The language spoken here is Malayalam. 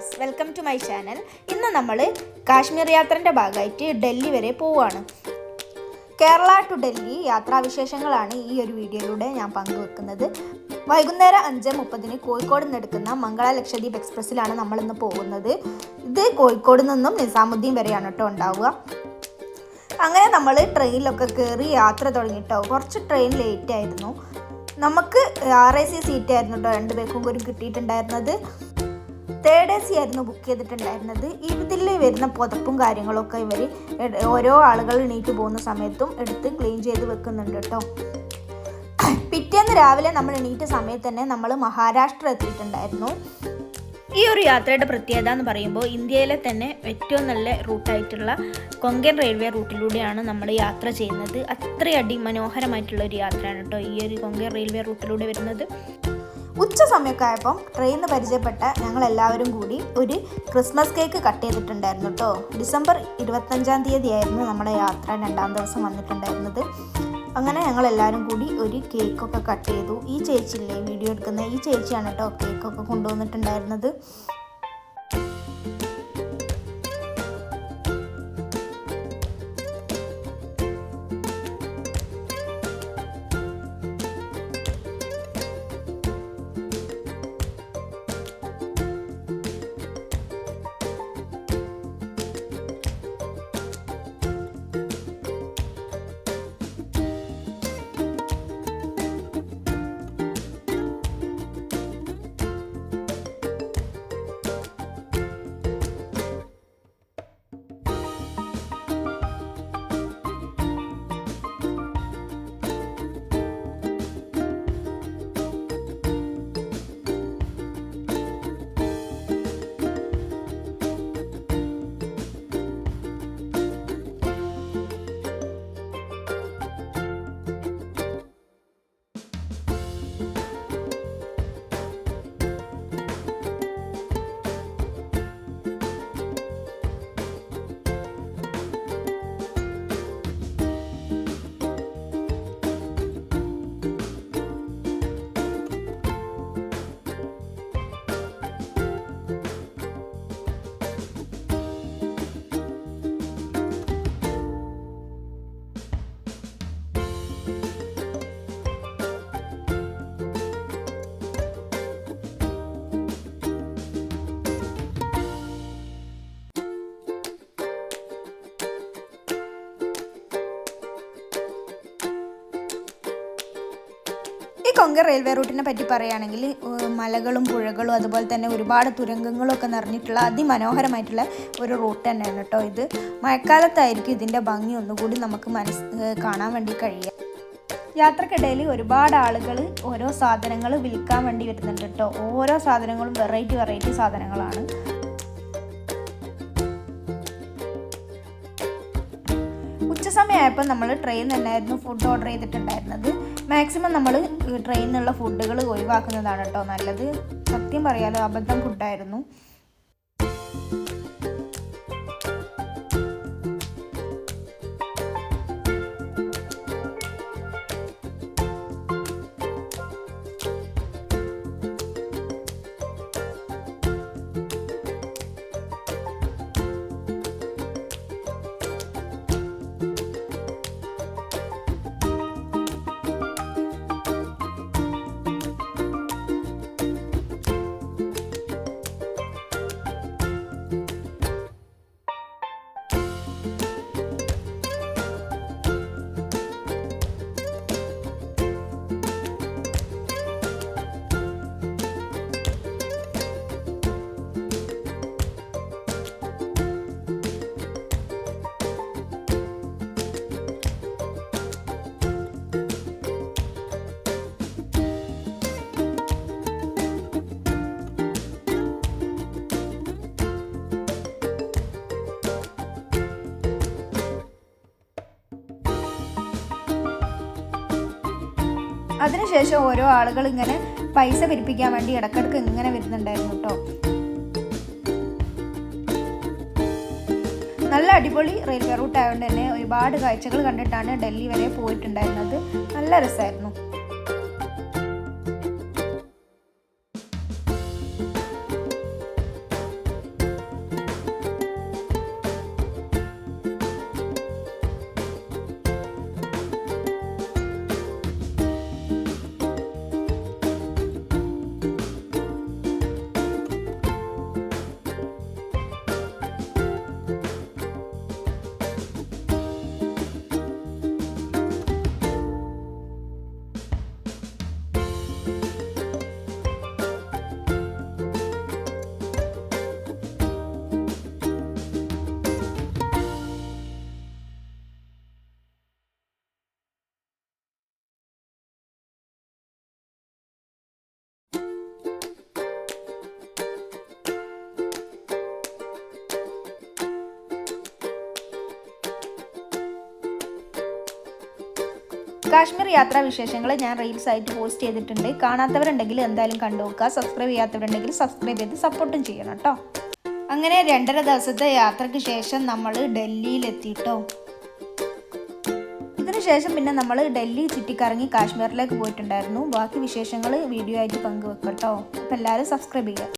Viewers, welcome to my channel. ഇന്ന് നമ്മൾ കാശ്മീർ യാത്രൻ്റെ ഭാഗമായിട്ട് ഡൽഹി വരെ പോവുകയാണ്. കേരള ടു ഡൽഹി യാത്രാവിശേഷങ്ങളാണ് ഈ ഒരു വീഡിയോയിലൂടെ ഞാൻ പങ്കുവെക്കുന്നത്. വൈകുന്നേരം 5:30 കോഴിക്കോട് നിന്ന് എടുക്കുന്ന മംഗള ലക്ഷദ്വീപ് എക്സ്പ്രസ്സിലാണ് നമ്മളിന്ന് പോകുന്നത്. ഇത് കോഴിക്കോട് നിന്നും നിസാമുദ്ദീൻ വരെയാണ് കേട്ടോ ഉണ്ടാവുക. അങ്ങനെ നമ്മൾ ട്രെയിനിലൊക്കെ കയറി യാത്ര തുടങ്ങിയിട്ടോ. കുറച്ച് ട്രെയിൻ ലേറ്റ് ആയിരുന്നു. നമുക്ക് RAC സീറ്റ് ആയിരുന്നു കേട്ടോ 2 പേർക്കും കൂടി കിട്ടിയിട്ടുണ്ടായിരുന്നത്. 3rd AC ആയിരുന്നു ബുക്ക് ചെയ്തിട്ടുണ്ടായിരുന്നത്. ഇതിൽ വരുന്ന പുതപ്പും കാര്യങ്ങളൊക്കെ ഇവർ ഓരോ ആളുകൾ എണീറ്റ് പോകുന്ന സമയത്തും എടുത്ത് ക്ലീൻ ചെയ്ത് വെക്കുന്നുണ്ട് കേട്ടോ. പിറ്റേന്ന് രാവിലെ നമ്മൾ എണീറ്റ സമയത്ത് തന്നെ നമ്മൾ മഹാരാഷ്ട്ര എത്തിയിട്ടുണ്ടായിരുന്നു. ഈ ഒരു യാത്രയുടെ പ്രത്യേകത എന്ന് പറയുമ്പോൾ ഇന്ത്യയിലെ തന്നെ ഏറ്റവും നല്ല റൂട്ടായിട്ടുള്ള കൊങ്കൺ റെയിൽവേ റൂട്ടിലൂടെയാണ് നമ്മൾ യാത്ര ചെയ്യുന്നത്. അത്രയടി മനോഹരമായിട്ടുള്ള ഒരു യാത്രയാണ് കേട്ടോ ഈ ഒരു കൊങ്കൺ റെയിൽവേ റൂട്ടിലൂടെ വരുന്നത്. ഉച്ച സമയമൊക്കെ ആയപ്പം ട്രെയിനിൽ പരിചയപ്പെട്ട ഞങ്ങളെല്ലാവരും കൂടി ഒരു ക്രിസ്മസ് കേക്ക് കട്ട് ചെയ്തിട്ടുണ്ടായിരുന്നു കേട്ടോ. ഡിസംബർ 25-ാം തീയതി ആയിരുന്നു നമ്മുടെ യാത്ര 2ാം ദിവസം വന്നിട്ടുണ്ടായിരുന്നത്. അങ്ങനെ ഞങ്ങളെല്ലാവരും കൂടി ഒരു കേക്കൊക്കെ കട്ട് ചെയ്തു. ഈ ചേച്ചിയില്ലേ വീഡിയോ എടുക്കുന്ന ഈ ചേച്ചിയാണ് കേട്ടോ കേക്കൊക്കെ കൊണ്ടുവന്നിട്ടുണ്ടായിരുന്നത്. കൊങ്കൺ റെയിൽവേ റൂട്ടിനെ പറ്റി പറയുകയാണെങ്കിൽ മലകളും പുഴകളും അതുപോലെ തന്നെ ഒരുപാട് തുരങ്കങ്ങളും ഒക്കെ നിറഞ്ഞിട്ടുള്ള അതിമനോഹരമായിട്ടുള്ള ഒരു റൂട്ട് തന്നെയാണ് കേട്ടോ ഇത്. മഴക്കാലത്തായിരിക്കും ഇതിൻ്റെ ഭംഗി ഒന്നുകൂടി നമുക്ക് കാണാൻ വേണ്ടി കഴിയുക. യാത്രക്കിടയിൽ ഒരുപാട് ആളുകൾ ഓരോ സാധനങ്ങൾ വിൽക്കാൻ വേണ്ടി വരുന്നുണ്ട് കേട്ടോ. ഓരോ സാധനങ്ങളും വെറൈറ്റി സാധനങ്ങളാണ്. ഉച്ചസമയമായപ്പോൾ നമ്മൾ ട്രെയിൻ തന്നെയായിരുന്നു ഫുഡ് ഓർഡർ ചെയ്തിട്ടുണ്ടായിരുന്നത്. മാക്സിമം നമ്മൾ ട്രെയിനിൽ നിന്നുള്ള ഫുഡുകൾ ഒഴിവാക്കുന്നതാണ് കേട്ടോ നല്ലത്. സത്യം പറയാലോ അബദ്ധം ഫുഡായിരുന്നു. അതിനുശേഷം ഓരോ ആളുകൾ ഇങ്ങനെ പൈസ പിരിപ്പിക്കാൻ വേണ്ടി ഇടക്കിടക്ക് ഇങ്ങനെ വരുന്നുണ്ടായിരുന്നു കേട്ടോ. നല്ല അടിപൊളി റെയിൽവേ റൂട്ട് ആയതുകൊണ്ട് തന്നെ ഒരുപാട് കാഴ്ചകൾ കണ്ടിട്ടാണ് ഡൽഹി വരെ പോയിട്ടുണ്ടായിരുന്നത്. നല്ല രസമായിരുന്നു. കാശ്മീർ യാത്രാ വിശേഷങ്ങൾ ഞാൻ റീൽസ് ആയിട്ട് പോസ്റ്റ് ചെയ്തിട്ടുണ്ട്. കാണാത്തവരുണ്ടെങ്കിൽ എന്തായാലും കണ്ടു നോക്കുക. സബ്സ്ക്രൈബ് ചെയ്യാത്തവരുണ്ടെങ്കിൽ സബ്സ്ക്രൈബ് ചെയ്ത് സപ്പോർട്ടും ചെയ്യണം കേട്ടോ. അങ്ങനെ 2.5 ദിവസത്തെ യാത്രയ്ക്ക് ശേഷം നമ്മൾ ഡൽഹിയിലെത്തിയിട്ടോ. ഇതിനുശേഷം പിന്നെ നമ്മൾ ഡൽഹി ചുറ്റിക്കറങ്ങി കാശ്മീരിലേക്ക് പോയിട്ടുണ്ടായിരുന്നു. ബാക്കി വിശേഷങ്ങൾ വീഡിയോ ആയിട്ട് പങ്കുവെക്കട്ടോ. അപ്പോൾ എല്ലാവരും സബ്സ്ക്രൈബ് ചെയ്യുക.